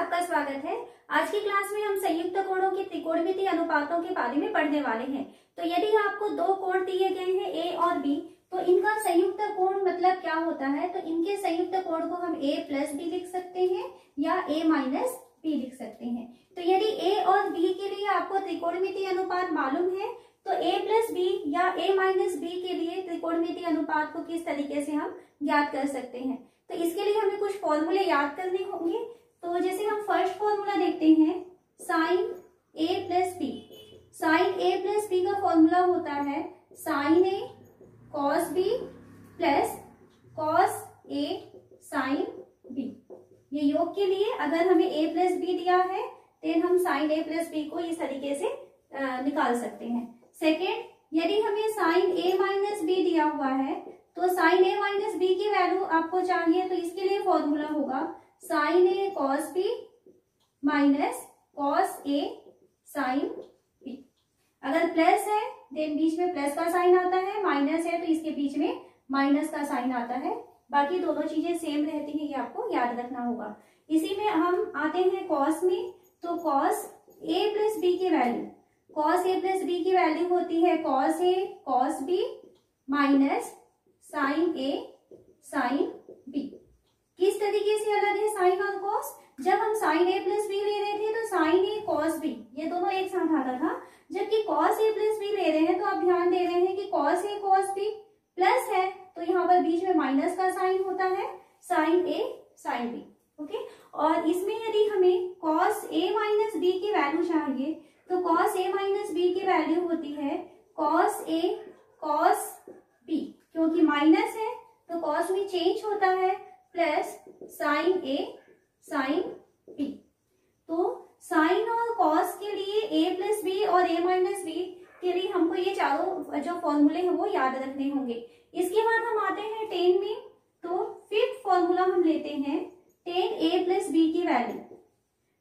आपका स्वागत है। आज की क्लास में हम संयुक्त कोणों के त्रिकोणमितीय अनुपातों के बारे में पढ़ने वाले हैं। तो यदि आपको दो कोण दिए गए हैं ए और बी, तो इनका संयुक्त कोण मतलब क्या होता है, तो इनके संयुक्त कोण को हम a प्लस बी लिख सकते हैं या a माइनस बी लिख सकते हैं। तो यदि a और b के लिए आपको त्रिकोणमितीय अनुपात मालूम है, तो a प्लस बी या a माइनस बी के लिए त्रिकोणमितीय अनुपात को किस तरीके से हम ज्ञात कर सकते हैं। तो इसके लिए हमें कुछ फॉर्मूले याद करने होंगे। तो जैसे हम फर्स्ट फॉर्मूला देखते हैं, sine a plus B. Sine a plus B का फॉर्मूला होता है sine a cos b plus cos a sine b। ये योग के लिए अगर हमें a प्लस बी दिया है तो हम साइन a प्लस बी को इस तरीके से निकाल सकते हैं। सेकेंड, यदि हमें साइन a माइनस बी दिया हुआ है, तो साइन a माइनस बी की वैल्यू आपको चाहिए, तो इसके लिए फॉर्मूला होगा sine a cos b minus cos a sine b। अगर प्लस है देन बीच में प्लस का साइन आता है, माइनस है तो इसके बीच में माइनस का साइन आता है। बाकी दोनों चीजें सेम रहती हैं, ये आपको याद रखना होगा। इसी में हम आते हैं कॉस में। तो कॉस a प्लस बी की value, cos a plus B की वैल्यू होती है cos a cos b minus sine a sine b। किस तरीके से अलग है साइन और कॉस? जब हम साइन a प्लस बी ले रहे थे तो साइन a कॉस b ये दोनों एक साथ आता था, जबकि कॉस a प्लस बी ले रहे हैं तो आप ध्यान दे रहे हैं कि cos a cos b plus है तो यहाँ पर बीच में माइनस का साइन होता है sine a sine b। Okay, और इसमें यदि हमें कॉस a माइनस b की वैल्यू चाहिए, तो कॉस a माइनस b की वैल्यू होती है कॉस a कॉस b, क्योंकि माइनस है तो कॉस में चेंज होता है plus sine a sine b। तो साइन और कॉस के लिए a प्लस बी और a माइनस बी के लिए हमको ये चारों जो फॉर्मूले हैं वो याद रखने होंगे। इसके बाद हम आते हैं टेन में। तो फिफ्थ फॉर्मूला हम लेते हैं टेन a प्लस बी की value.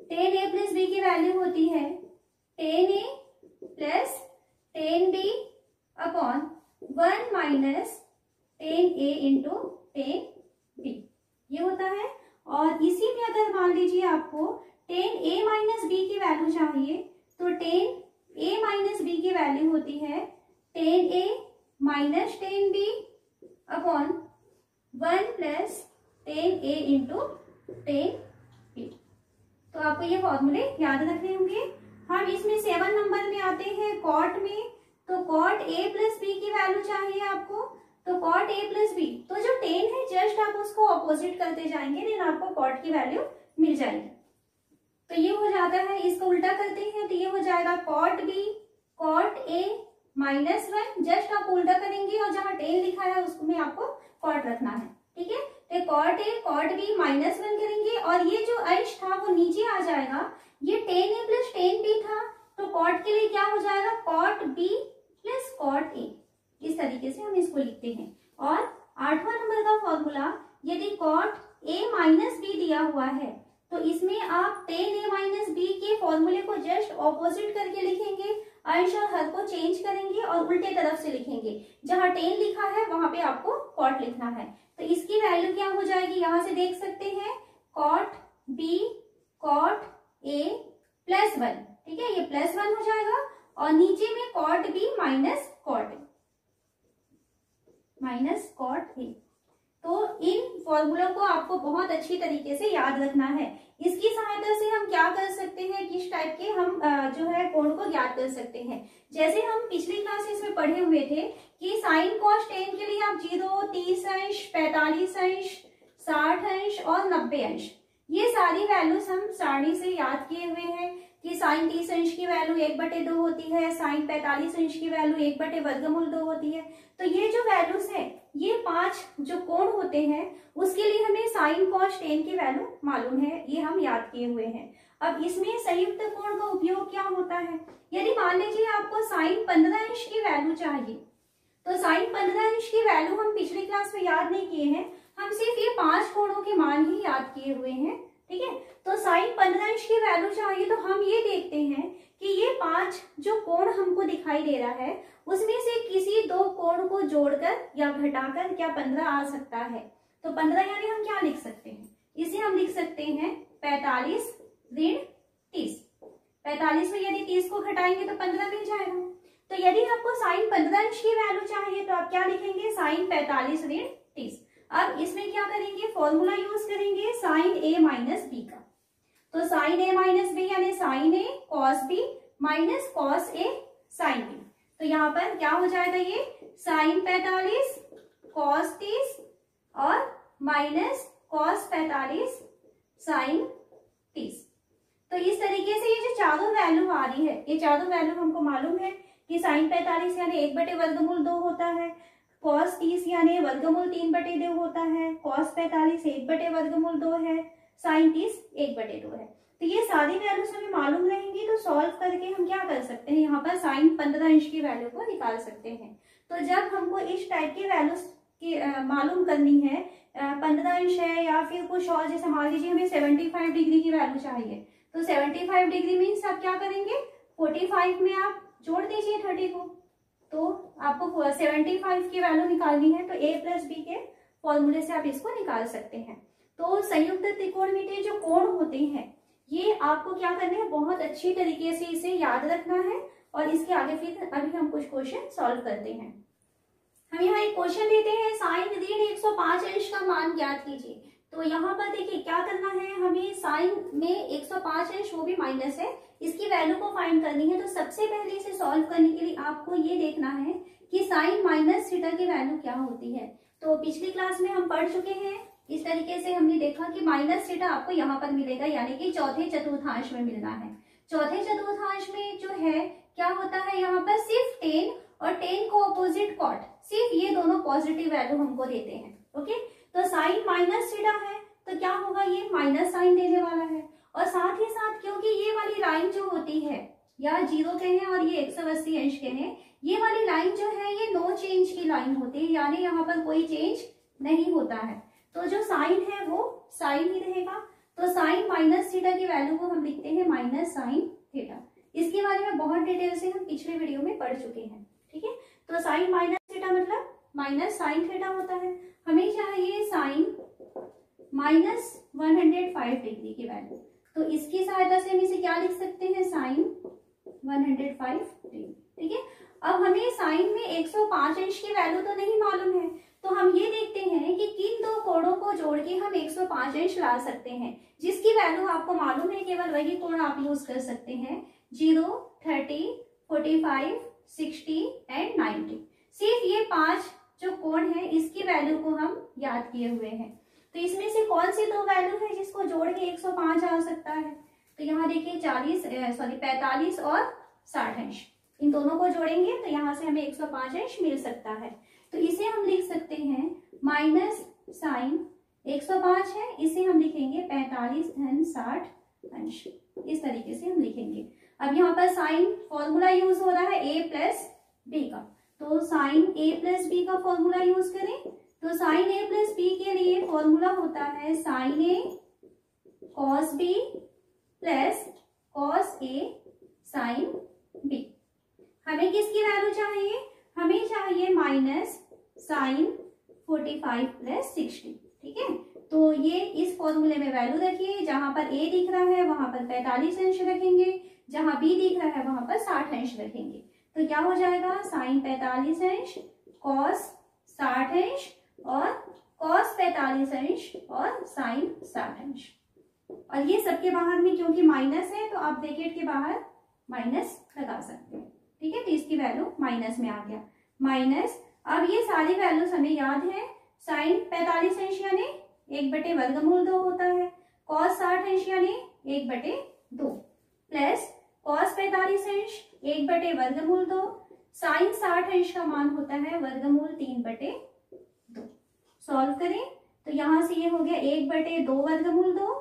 Tan a plus B की वैल्यू होती है tan a plus tan b upon 1 minus tan a into tan b, ये होता है। और इसी में अगर मान लीजिए आपको टेन a माइनस बी की वैल्यू चाहिए, तो टेन a माइनस बी की वैल्यू होती है tan a minus ten b upon 1 plus ten a into tan b। तो आपको ये फॉर्मूले याद रखने होंगे। हम इसमें 7 नंबर में आते हैं कॉट में। तो कॉट a प्लस बी की वैल्यू चाहिए आपको, तो कॉट a प्लस बी, तो जो टेन है जस्ट आप उसको ऑपोजिट करते जाएंगे, देन आपको कॉट की वैल्यू मिल जाएगी। तो ये हो जाता है, इसको उल्टा करते हैं तो ये हो जाएगा cot b cot a minus 1, just आप उल्टा करेंगे और जहां टेन लिखा है उसमें आपको कॉट रखना है। ठीक है, तो cot a cot b minus 1 करेंगे और ये जो अंश था वो नीचे आ जाएगा। ये tan a plus tan b था, तो कॉट के लिए क्या हो जाएगा cot b plus cot a। इस तरीके से हम इसको लिखते हैं। और 8वां नंबर का फॉर्मूला, यदि कॉट a माइनस बी दिया हुआ है तो इसमें आप टेन a माइनस बी के फॉर्मूले को जस्ट ऑपोजिट करके लिखेंगे, अंश और हर को चेंज करेंगे और उल्टे तरफ से लिखेंगे। जहां टेन लिखा है वहां पे आपको कॉट लिखना है। तो इसकी वैल्यू क्या हो जाएगी, यहां से देख सकते हैं cot b cot a plus 1। ठीक है, ये प्लस 1 हो जाएगा और नीचे में cot b minus cot a। तो इन फॉर्मूलों को आपको बहुत अच्छी तरीके से याद रखना है। इसकी सहायता से हम क्या कर सकते हैं, किस टाइप के हम जो है कोण को ज्ञात कर सकते हैं। जैसे हम पिछली क्लासेस में पढ़े हुए थे कि साइन कॉस टेन के लिए आप 0, 30 अंश, 45 अंश, 60 अंश और 90 अंश, ये सारी वैल्यूज हम सारणी से याद किए हुए हैं कि साइन 30 अंश की वैल्यू 1/2 होती है, साइन 45 अंश की वैल्यू 1/2 होती है। तो ये जो वैल्यूज है, ये 5 जो कोण होते हैं उसके लिए हमें साइन कॉस टेन की वैल्यू मालूम है, ये हम याद किए हुए हैं। अब इसमें संयुक्त कोण का उपयोग क्या होता है, यदि मान लीजिए आपको साइन 15 अंश की वैल्यू चाहिए, तो साइन 15 अंश की वैल्यू हम पिछली क्लास में याद नहीं किए हैं, हम सिर्फ ये 5 कोणों के मान ही याद किए हुए हैं। ठीक है, तो साइन 15 अंश की वैल्यू चाहिए तो हम ये देखते हैं कि ये 5 जो कोण हमको दिखाई दे रहा है उसमें से किसी 2 कोण को जोड़कर या घटाकर क्या 15 आ सकता है। तो 15 यानी हम क्या लिख सकते हैं, इसे हम लिख सकते हैं 45 ऋण 30। 45 में यदि 30 को घटाएंगे तो 15 मिल जाएगा। तो यदि आपको साइन 15 अंश की वैल्यू चाहिए तो आप क्या लिखेंगे, साइन 45 ऋण 30। अब इसमें क्या करेंगे, फॉर्मूला यूज करेंगे साइन ए माइनस बी का। तो साइन ए माइनस बी यानी sign A cos B minus cos A sine B. तो यहाँ पर क्या हो जाएगा, ये साइन 45 कॉस 30 और माइनस कॉस 45 साइन 30। तो इस तरीके से ये जो चारों वैल्यू आ रही है, ये चारों वैल्यू हमको मालूम है कि साइन 45 यानी 1/वर्गमूल 2 होता है, कॉस 30 यानी वर्गमूल 3/2 होता है, कॉस 45 1/वर्गमूल 2 है, साइन 30 1/2 है। तो ये सारी वैल्यूज हमें मालूम रहेंगी, तो सॉल्व करके हम क्या कर सकते हैं, यहाँ पर साइन 15 अंश की वैल्यू को निकाल सकते हैं। तो जब हमको इस टाइप की वैल्यूज की मालूम करनी है, 15 अंश है या फिर कुछ और, जैसे मान लीजिए हमें 75 डिग्री की वैल्यू चाहिए, तो 75 डिग्री मीन्स आप क्या करेंगे, 45 में आप जोड़ दीजिए 30 को, तो आपको 75 की वैल्यू निकालनी है। तो a प्लस बी के फॉर्मूले से आप इसको निकाल सकते हैं। तो संयुक्त त्रिकोणमितीय जो कोण होते हैं, ये आपको क्या करना है, बहुत अच्छी तरीके से इसे याद रखना है। और इसके आगे फिर अभी हम कुछ क्वेश्चन सॉल्व करते हैं। हम यहाँ एक क्वेश्चन लेते हैं, साइन ऋण 105 अंश का मान ज्ञात कीजिए। तो यहाँ पर देखिए क्या करना है, हमें साइन में 105 अंश, वो भी माइनस है, इसकी वैल्यू को फाइंड करनी है। तो सबसे पहले इसे सॉल्व करने के लिए आपको ये देखना है कि साइन माइनस थीटा की वैल्यू क्या होती है। तो पिछली क्लास में हम पढ़ चुके हैं, इस तरीके से हमने देखा कि माइनस थीटा आपको यहाँ पर मिलेगा, यानी कि चौथे चतुर्थांश में मिलना है। चौथे चतुर्थांश में जो है क्या होता है, यहाँ पर सिर्फ 10 और 10 को अपोजिट कॉट, सिर्फ ये दोनों पॉजिटिव वैल्यू हमको देते हैं। ओके, तो साइन माइनस थीटा है तो क्या होगा, ये माइनस साइन देने वाला है। और साथ ही साथ क्योंकि ये वाली लाइन जो होती है, या 0 कहें और ये 180 अंश कहें, ये वाली लाइन जो है ये नो चेंज की लाइन होती है, यानी यहाँ पर कोई चेंज नहीं होता है। तो जो साइन है वो साइन ही रहेगा। तो साइन माइनस थीटा की वैल्यू को हम लिखते हैं माइनस साइन थीटा। इसके बारे में बहुत डिटेल से हम पिछले वीडियो में पढ़ चुके हैं। ठीक है, तो साइन माइनस थीटा मतलब माइनस साइन थीटा होता है। हमें चाहिए साइन माइनस 105 डिग्री की वैल्यू, तो इसकी सहायता से हम इसे क्या लिख सकते हैं, साइन 105 डिग्री। ठीक है, अब हमें साइन में 105 अंश की वैल्यू तो नहीं मालूम है, तो हम ये देखते हैं कि किन दो कोणों को जोड़ के हम 105 अंश ला सकते हैं। जिसकी वैल्यू आपको मालूम है केवल वही कोण आप यूज कर सकते हैं, 0, 30, 45, 60 एंड 90। सिर्फ ये 5 जो कोण है इसकी वैल्यू को हम याद किए हुए हैं। तो इसमें से कौन सी दो वैल्यू है जिसको जोड़ के 105 आ सकता है, तो यहाँ देखिए 45 और 60 अंश, इन दोनों को जोड़ेंगे तो यहाँ से हमें 105 अंश मिल सकता है। तो इसे हम लिख सकते हैं माइनस साइन 105 है, इसे हम लिखेंगे 45 धन 60 अंश, इस तरीके से हम लिखेंगे। अब यहाँ पर साइन फॉर्मूला यूज हो रहा है a प्लस बी का, तो साइन a प्लस बी का फॉर्मूला यूज करें। तो साइन a प्लस बी के लिए फॉर्मूला होता है sine a cos b plus cos a sine b। हमें किसकी वैल्यू चाहिए, हमें चाहिए माइनस साइन 45 प्लस 60। ठीक है, तो ये इस फॉर्मूले में वैल्यू रखिए, जहां पर a दिख रहा है वहां पर 45 अंश रखेंगे, जहां b दिख रहा है वहां पर 60 अंश रखेंगे। तो क्या हो जाएगा, साइन 45 अंश कॉस 60 अंश और कॉस 45 अंश और साइन 60 अंश। और ये सबके बाहर में क्योंकि माइनस है तो आप ब्रैकेट के बाहर माइनस लगा सकते हैं। ठीक है, तो इसकी वैल्यू माइनस में आ गया, माइनस। अब ये सारी वैल्यूज हमें याद है, साइन 45 अंश यानी 1/वर्गमूल 2 होता है, कॉस 60 अंश यानी 1/2 प्लस कॉस 45 अंश 1/वर्गमूल 2, साइन 60 अंश का मान होता है वर्गमूल 3/2। सॉल्व करें तो यहाँ से ये हो गया 1/2 वर्गमूल 2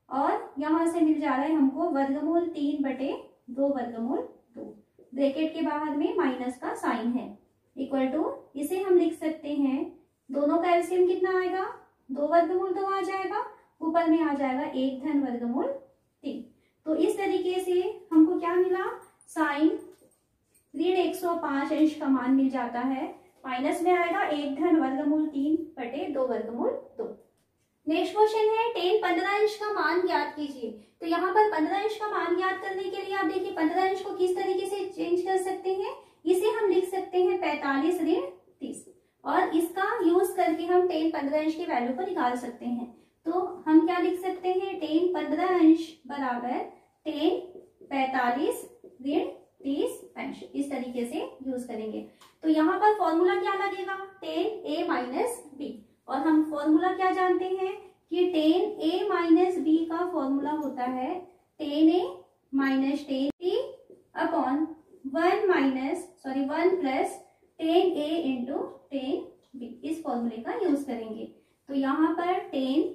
और यहाँ से मिल जा रहा है हमको वर्गमूल 3/2 वर्गमूल 2। ब्रैकेट के बाहर में माइनस का साइन है, इक्वल टू, इसे हम लिख सकते हैं, दोनों का एलसीएम कितना आएगा, 2 वर्गमूल 2 आ जाएगा, ऊपर में आ जाएगा 1 धन वर्गमूल 3। तो इस तरीके से हमको क्या मिला, साइन ऋण 105 अंश का मान मिल जाता है, माइनस में आएगा 1 धन वर्गमूल 3/2 वर्गमूल 2। नेक्स्ट क्वेश्चन है tan 15 का मान ज्ञात कीजिए। तो यहाँ पर 15 का मान ज्ञात करने के लिए आप देखिए 15 को किस तरीके से चेंज कर सकते हैं, इसे हम लिख सकते हैं 45 ऋण 30 और इसका यूज करके हम tan 15 की वैल्यू को निकाल सकते हैं। तो हम क्या लिख सकते हैं, tan 15 बराबर tan 45 ऋण 30 इस तरीके से यूज करेंगे। तो यहाँ पर फॉर्मूला क्या लगेगा, tan a माइनस बी, और हम फॉर्मूला क्या जानते हैं कि tan a माइनस बी का फॉर्मूला होता है tan a minus tan t upon 1 plus tan a into tan b, इस फॉर्मूले का यूज करेंगे। तो यहाँ पर tan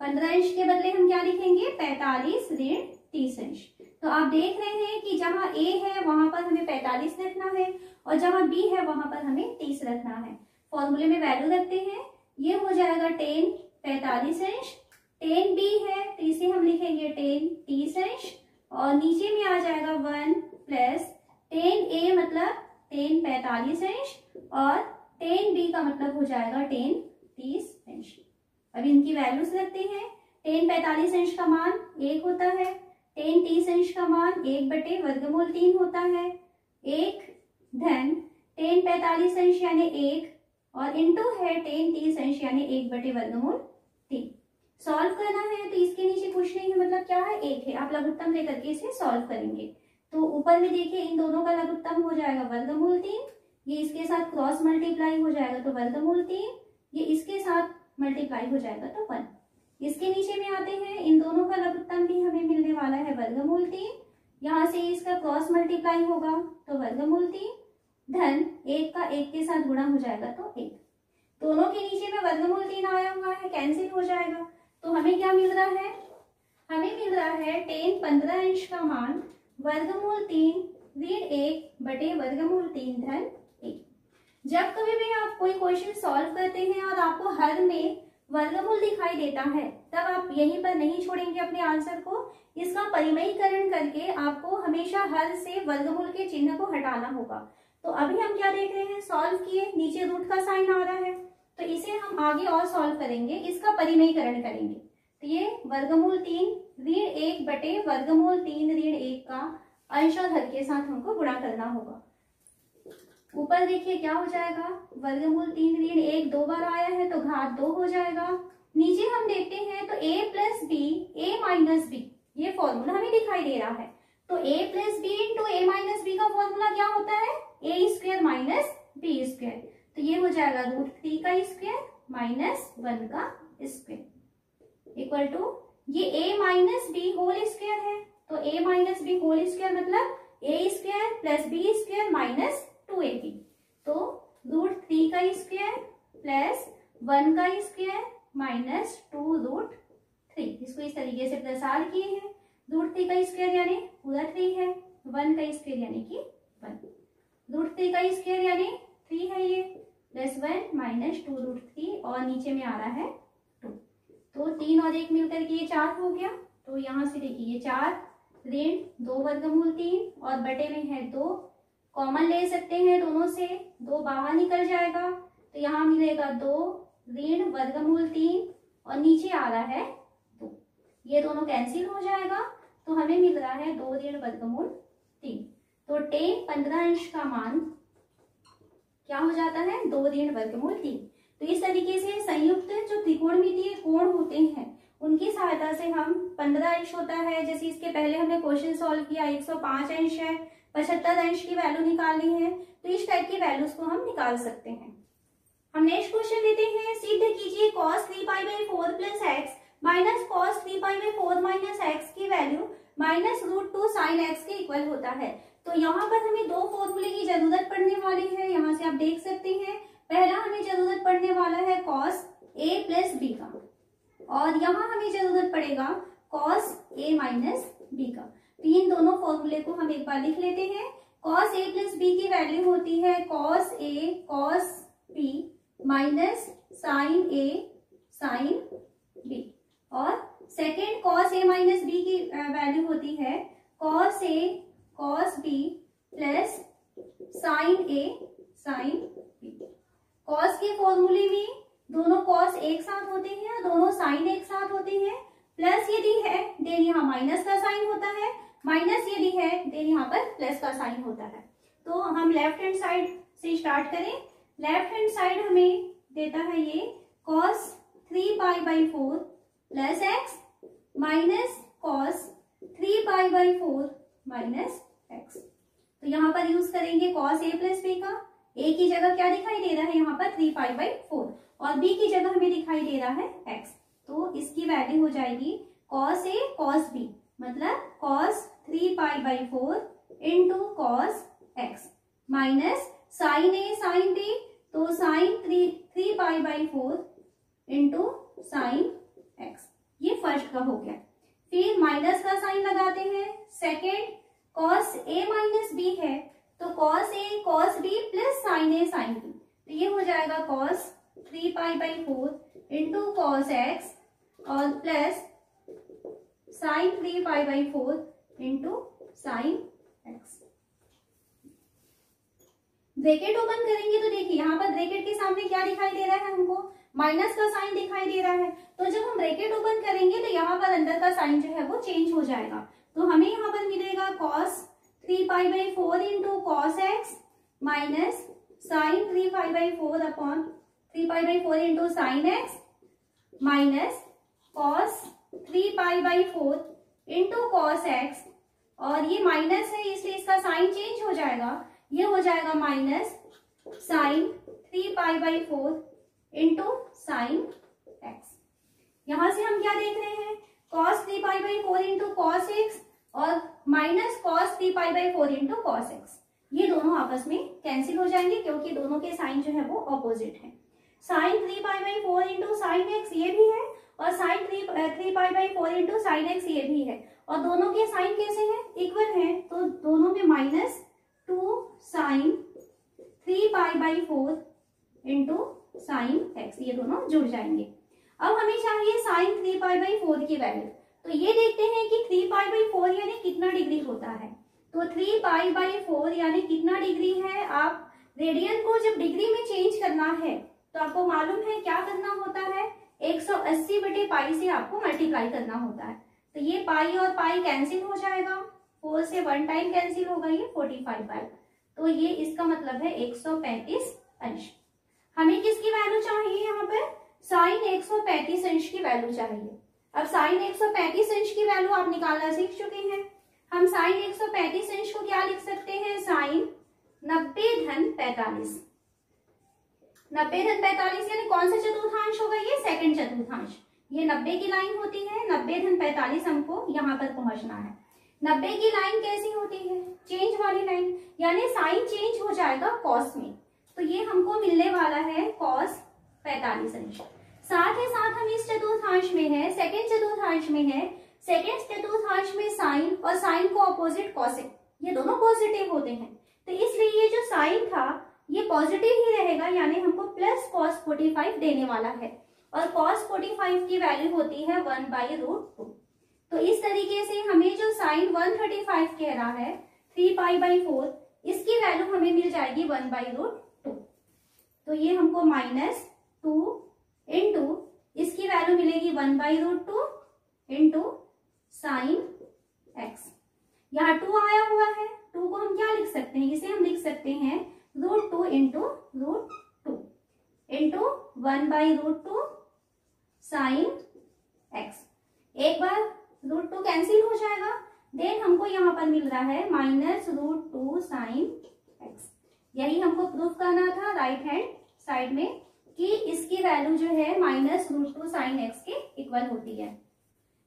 15 के बदले हम क्या लिखेंगे, 45 ऋण 30। तो आप देख रहे हैं कि जहां a है वहां पर हमें 45 रखना है और जहां b है वहां पर हमें 30 रखना है। फॉर्मूले में वैल्यू रखते हैं, ये हो जाएगा tan 45 tan b है तो इसे हम लिखेंगे tan 30 और नीचे में आ जाएगा 1 प्लस tan a मतलब tan 45 और tan b का मतलब हो जाएगा tan 30। अब इनकी वैल्यूज रखते हैं, tan 45 का मान 1 होता है, tan 30 का मान 1/वर्गमूल 3 होता है, 1 धन tan 45 यानी 1 और इंटू है tan 30 यानी 1/वर्गमूल 3। सॉल्व करना है तो इसके नीचे कुछ नहीं है, मतलब क्या है, 1 है। आप लघुत्तम लेकर के इसे सॉल्व करेंगे तो ऊपर में देखिए इन दोनों का लघुत्तम हो जाएगा वर्गमूल 3, ये इसके साथ क्रॉस मल्टीप्लाई हो जाएगा तो वर्गमूल 3, ये इसके साथ मल्टीप्लाई हो जाएगा तो 1। इसके नीचे में आते हैं, इन दोनों का लघुत्तम भी हमें मिलने वाला है वर्गमूल 3, यहाँ से इसका क्रॉस मल्टीप्लाई होगा तो वर्गमूल 3 धन 1 का 1 के साथ गुणा हो जाएगा तो 1। दोनों के नीचे में वर्गमूल 3 आया हुआ है, कैंसिल हो जाएगा। तो हमें क्या मिल रहा है, हमें मिल रहा है tan 15 का मान वर्गमूल 3 ऋण 1/वर्गमूल 3 धन 1। जब कभी भी आप कोई क्वेश्चन सॉल्व करते हैं और आपको हर में वर्गमूल दिखाई देता है तब आप यहीं पर नहीं छोड़ेंगे अपने आंसर को, इसका परिमयीकरण करके आपको हमेशा हर से वर्गमूल के चिन्ह को हटाना होगा। तो अभी हम क्या देख रहे हैं, सॉल्व किए, नीचे रूट का साइन आ रहा है तो इसे हम आगे और सॉल्व करेंगे, इसका परिमयीकरण करेंगे। तो ये वर्गमूल 3 ऋण 1/वर्गमूल 3 ऋण 1 का अंश और हर के साथ हमको गुणा करना होगा। ऊपर देखिए क्या हो जाएगा, वर्गमूल 3 ऋण 1 2 बार आया है तो घात 2 हो जाएगा। नीचे हम देखते हैं तो a plus B a minus B, ये फॉर्मूला हमें दिखाई दे रहा है। तो a plus B into a minus B का फॉर्मूला क्या होता है, a² माइनस b²। तो ये हो जाएगा √3 का स्क्वायर माइनस 1 का स्क्वायर इक्वल टू ये a minus B whole square है। तो a minus B whole square मतलब a² plus b² minus 2ab। तो √3 का स्क्वायर प्लस 1 का स्क्वायर माइनस 2√3, इसको इस तरीके से प्रसार किए हैं। √3 का स्क्वायर यानी पूरा 3 है, 1 का स्क्वायर यानी कि 1, √3 का स्क्वायर यानी 3 है ये, प्लस 1 माइनस 2√3 और नीचे में आ रहा है 2। तो 3 और 1 मिलकर के ये 4 हो गया। तो यहाँ से देखिए ये 4 ऋण 2 वर्गमूल 3 और बटे में है 2, कॉमन ले सकते हैं दोनों से, 2 बाहर निकल जाएगा तो यहाँ मिलेगा 2 ऋण वर्गमूल 3 और नीचे आ रहा है 2, ये दोनों कैंसिल हो जाएगा तो हमें मिल रहा है 2 ऋण वर्गमूल 3। तो tan 15 का मान क्या हो जाता है, 2 ऋण वर्गमूल 3। तो इस तरीके से संयुक्त जो त्रिकोणमितीय कोण होते हैं उनकी सहायता से हम 15 अंश होता है, जैसे इसके पहले हमने क्वेश्चन सॉल्व किया 105 अंश है, 75 अंश की वैल्यू निकालनी है, तो इस टाइप की वैल्यूज को हम निकाल सकते हैं। हम नेक्स्ट क्वेश्चन लेते हैं, सिद्ध कीजिए cos 3π/4 plus x minus cos 3π/4 minus x की वैल्यू माइनस √2 sin x के इक्वल होता है। तो यहाँ पर हमें 2 फॉर्मूले की जरूरत पड़ने वाली है, यहाँ से आप देख सकते हैं। पहला हमें जरूरत पड़ने वाला है cos a प्लस b का और यहाँ हमें जरूरत पड़ेगा cos a माइनस b का। तो इन दोनों फॉर्मूले को हम एक बार लिख लेते हैं। cos a प्लस b की वैल्यू होती है cos a cos b minus sin a sin b और second cos a minus b की वैल्यू होती है cos a cos b plus sin a sin b। cos के फॉर्मूले में दोनों कॉस एक साथ होते हैं और दोनों साइन एक साथ होते हैं, प्लस यदि है देन यहाँ माइनस का साइन होता है, माइनस यदि है देन यहाँ पर प्लस का साइन होता है। तो हम लेफ्ट हैंड साइड से स्टार्ट करें। लेफ्ट हैंड साइड हमें देता है ये cos 3π/4 plus x minus cos 3π/4 minus x. तो यहाँ पर यूज करेंगे cos a प्लस b का। a की जगह क्या दिखाई दे रहा है यहाँ पर 3π/4 और b की जगह हमें दिखाई दे रहा है x। तो इसकी वैल्यू हो जाएगी cos a cos b मतलब cos 3π/4 into cos x minus sine a sine b तो साइन 3π/4 इंटू साइन x। ये फर्स्ट का हो गया। फिर माइनस का साइन लगाते हैं। Second cos a minus b है तो cos a cos b plus sine a sine b तो ये हो जाएगा cos 3π/4 इंटू cos x और plus sine 3π/4 into sine x। Bracket open करेंगे तो देखिए यहाँ पर ब्रैकेट के सामने क्या दिखाई दे रहा है, हमको माइनस का साइन दिखाई दे रहा है। तो जब हम ब्रैकेट ओपन करेंगे तो यहाँ पर अंदर का साइन जो है वो चेंज हो जाएगा। तो हमें यहाँ पर मिलेगा cos 3π/4 into cos x minus sine 3π/4 upon 3π/4 into sine x minus cos 3π/4 into cos x और ये माइनस है इसलिए इसका साइन चेंज हो जाएगा। ये हो जाएगा minus sine 3π/4 into sine x। यहां से हम क्या देख रहे हैं cos 3π/4 इंटू cos x और minus cos 3π/4 into cos x। ये दोनों आपस में कैंसिल हो जाएंगे क्योंकि दोनों के साइन जो है वो ऑपोजिट है। साइन 3π/4 इंटू साइन x ये भी है और साइन 3π/4 इंटू साइन x ये भी है और दोनों के साइन कैसे हैं, इक्वल हैं। तो दोनों में minus 2 sine 3π/4 into sine x ये दोनों जुड़ जाएंगे। अब हमें चाहिए साइन 3π/4 की वैल्यू। तो ये देखते हैं कि 3π/4 यानी कितना डिग्री होता है। तो 3π/4 यानी कितना डिग्री है। आप रेडियन को जब डिग्री में चेंज करना है तो आपको मालूम है क्या करना होता है, 180/π से आपको मल्टीप्लाई करना होता है। तो ये पाई और पाई कैंसिल हो जाएगा, 4 से 1 टाइम कैंसिल होगा, ये 45/। तो ये इसका मतलब है 135 अंश। हमें किसकी वैल्यू चाहिए यहाँ पर, साइन 135 अंश की वैल्यू चाहिए। अब साइन 135 अंश की वैल्यू आप निकालना सीख चुके हैं। हम साइन 135 अंश को क्या लिख सकते हैं, साइन 90-45। 90-45 यानी कौन सा चतुर्थांश होगा, ये सेकंड चतुर्थांश। ये 90 की लाइन होती है, 90-45 हमको यहाँ पर पहुंचना है। 90 की लाइन कैसी होती है, चेंज वाली लाइन, यानी साइन चेंज हो जाएगा कॉस में। तो ये हमको मिलने वाला है कॉस 45 अंश। साथ ही साथ हम इस चतुर्थांश में है, सेकंड चतुर्थांश में है, सेकंड चतुर्थांश में साइन और साइन को अपोजिट कॉसेक, ये दोनों पॉजिटिव होते हैं। तो इसलिए ये जो साइन था ये पॉजिटिव ही रहेगा, यानी हमको प्लस cos 45 देने वाला है और cos 45 की वैल्यू होती है 1/√2। तो इस तरीके से हमें जो साइन 135 कह रहा है 3π/4 इसकी वैल्यू हमें मिल जाएगी 1/√2। तो ये हमको -2 इंटू इसकी वैल्यू मिलेगी 1/√2 इंटू साइन x। यहाँ 2 आया हुआ है, 2 को हम क्या लिख सकते हैं, इसे हम लिख सकते हैं √2 इंटू √2 इंटू 1/√2 साइन x। एक बार √2 कैंसिल हो जाएगा, देन हमको यहाँ पर मिल रहा है -√2 साइन x। यही हमको प्रूफ करना था राइट हैंड साइड में कि इसकी वैल्यू जो है -√2 साइन x के इक्वल होती है।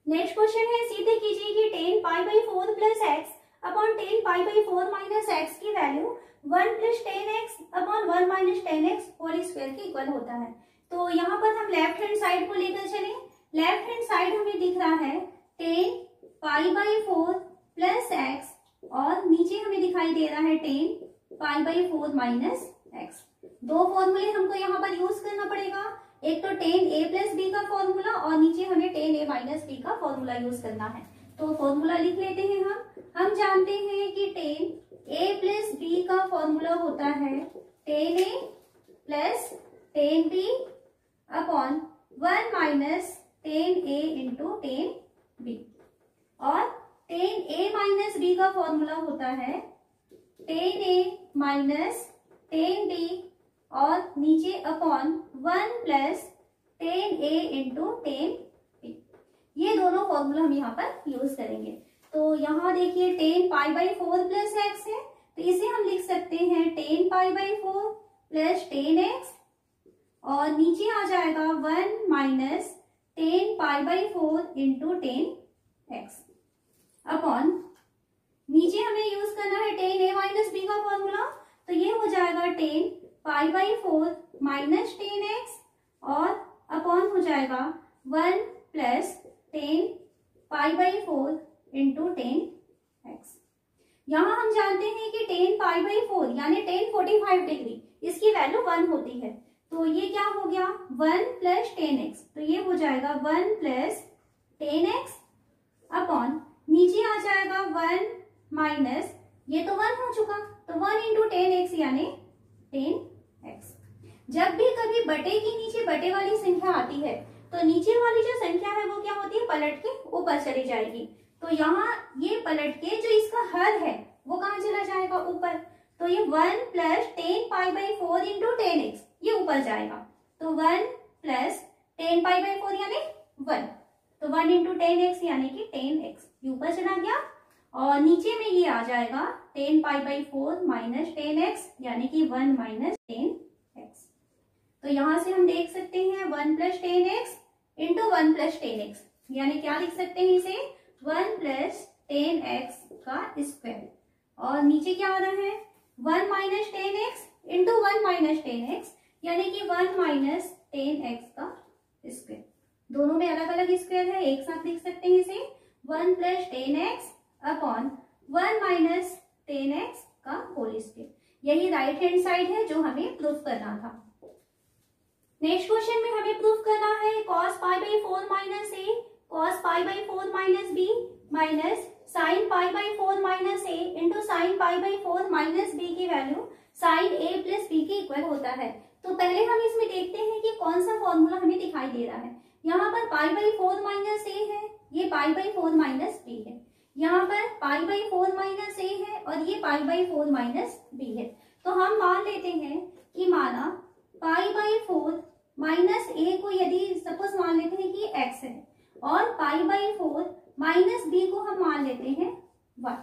नेक्स्ट क्वेश्चन है, सीधे कीजिए कि 10π/4 plus x upon 10π/4 minus x की value 1 + 10x upon 1 - 10x whole square के इक्वल होता है। तो यहाँ पर हम लेफ्ट हैंड साइड को लेकर चलें। लेफ्ट हैंड साइड हमें दिख रहा है 10π/4 प्लस x और नीचे हमें दिखाई दे रहा है 10π/4 माइनस x। दो फॉर्मूले हमको यहाँ पर यूज करना पड़ेगा, एक तो 10a + b का फॉर्मूला और नीचे हमें 10a - b का फॉर्मूला यूज करना है। तो फॉर्मूला लिख लेते हैं हम जानते हैं कि 10a + b का फॉर्मूला होता है 10a + 10b upon 1 minus ten A into ten B. और टेन ए माइनस बी का फॉर्मूला होता है ten A minus ten B और नीचे upon 1 plus ten A into ten B. ये दोनों फॉर्मूला हम यहाँ पर यूज करेंगे। तो यहाँ देखिए ten pi by 4 plus x है, तो इसे हम लिख सकते हैं ten pi by 4 plus ten x और नीचे आ जाएगा 1 minus ten pi by 4 into ten x upon नीचे हमें यूज करना है टेन ए माइनस बी का फॉर्मूला, तो ये हो जाएगा ten pi by 4 minus ten x और अपॉन हो जाएगा 1 plus ten pi by 4 into ten x. यहाँ हम जानते हैं कि टेन पाई बाई 4 यानी टेन 45 डिग्री, इसकी वैल्यू 1 होती है। तो ये क्या हो गया 1 प्लस टेन एक्स, तो ये हो जाएगा 1 प्लस टेन एक्स अपॉन नीचे आ जाएगा 1 माइनस ये तो 1 हो चुका, तो 1 इंटू टेन एक्स यानी टेन एक्स। जब भी कभी बटे की नीचे बटे वाली संख्या आती है तो नीचे वाली जो संख्या है वो क्या होती है, पलट के ऊपर चली जाएगी। तो यहाँ ये पलट के जो इसका हर है वो कहाँ चला जाएगा, ऊपर। तो ये 1 plus ten pi by 4 into ten x ये ऊपर जाएगा, तो 1 प्लस टेन पाई बाई 4 यानी 1, तो 1 इंटू टेन एक्स यानी कि टेन एक्स ये ऊपर चला गया और नीचे में ये आ जाएगा ten pi by 4 minus ten x यानी कि 1 माइनस टेन एक्स। तो यहाँ से हम देख सकते हैं 1 plus ten x into 1 plus ten x यानी क्या लिख सकते हैं इसे 1 प्लस टेन एक्स का स्क्वायर और नीचे क्या आ रहा है 1 minus ten x into 1 minus ten x यानी कि 1 माइनस टेन एक्स का स्क्वायर। दोनों में अलग अलग स्क्वायर है, एक साथ लिख सकते हैं इसे 1 plus ten x upon 1 minus ten x का होल स्क्वायर। यही राइट हैंड साइड है जो हमें प्रूफ करना था। नेक्स्ट क्वेश्चन में हमें प्रूफ करना है cos pi by 4 minus A cos pi by 4 minus B minus sine pi by 4 minus A into sine pi by 4 minus B की value sine A plus B के equal होता है। तो पहले हम इसमें देखते हैं कि कौन सा फॉर्मूला हमें दिखाई दे रहा है। यहाँ पर पाई बाई 4 माइनस ए है, ये पाई बाई 4 माइनस बी है। यहाँ पर पाई बाई 4 माइनस ए है और ये पाई बाई 4 माइनस बी है। तो हम मान लेते हैं कि माना पाई बाई 4 माइनस ए को यदि सपोज मान लेते हैं कि एक्स है और पाई बाई 4 माइनस बी को हम मान लेते हैं 1।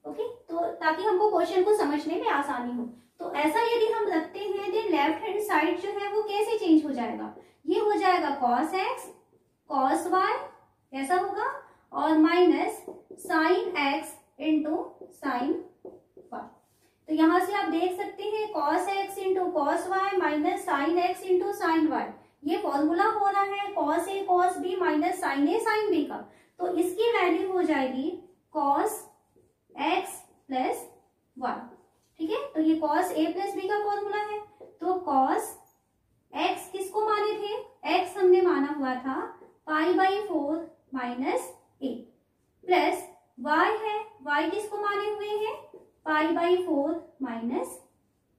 ओके, तो ताकि हमको क्वेश्चन को समझने में आसानी हो। तो ऐसा यदि हम रखते हैं देन लेफ्ट हैंड साइड जो है वो कैसे चेंज हो जाएगा, ये हो जाएगा cos x cos y कैसा होगा और minus sine x into sine y। तो यहां से आप देख सकते हैं cos x into cos y minus sine x into sine y। ये फॉर्मूला हो रहा है cos a cos b minus sine a sine b का। तो इसकी वैल्यू हो जाएगी cos x प्लस y। ठीक है, तो ये cos a प्लस b का फॉर्मूला है। तो cos x किसको माने थे, x हमने माना हुआ था पाई by 4 minus a plus y है, y किसको माने हुए हैं पाई बाई 4 माइनस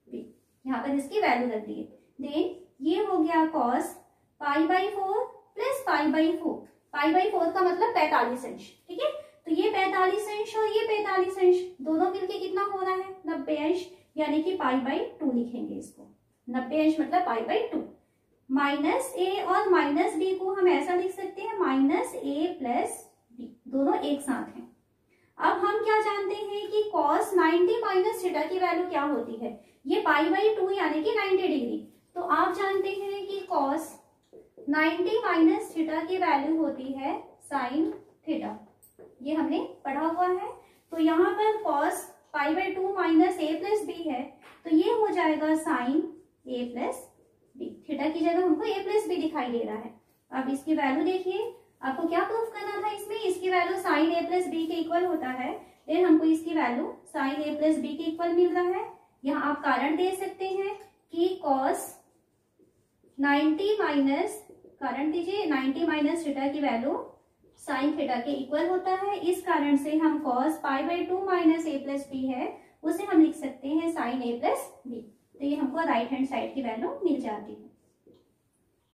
b। यहाँ पर इसकी वैल्यू रख दी है। देन ये हो गया cos pi by 4 plus pi by 4। Pi by 4 का मतलब 45 अंश। ठीक है, तो ये 45 अंश और ये 45 अंश दोनों मिलके कितना हो रहा है 90 अंश यानी कि पाई बाई 2 लिखेंगे इसको। 90 अंश मतलब पाई बाई 2। माइनस ए और माइनस बी को हम ऐसा लिख सकते हैं माइनस ए प्लस बी, दोनों एक साथ हैं। अब हम क्या जानते हैं कि cos 90 माइनस थीटा की वैल्यू क्या होती है, ये पाई बाई 2 यानी कि 90 डिग्री। तो आप जानते हैं कि cos 90 माइनस थीटा की वैल्यू होती है साइन थीटा, ये हमने पढ़ा हुआ है। तो यहाँ पर cos pi by 2 minus A plus B है, तो ये हो जाएगा sine A plus B. Theta की जगह हमको ए प्लस बी दिखाई दे रहा है। अब इसकी वैल्यू देखिए, आपको क्या प्रूफ करना था इसमें, इसकी value sine A plus B के इक्वल होता है। देन हमको इसकी value sine A plus B के इक्वल मिल रहा है। यहाँ आप कारण दे सकते हैं कि cos 90 माइनस, कारण दीजिए 90 माइनस थीटा की वैल्यू साइन थीटा के इक्वल होता है। इस कारण से हम cos pi by 2 minus A plus B है उसे हम लिख सकते हैं साइन ए प्लस बी। तो ये हमको राइट हैंड साइड की वैल्यू मिल जाती है।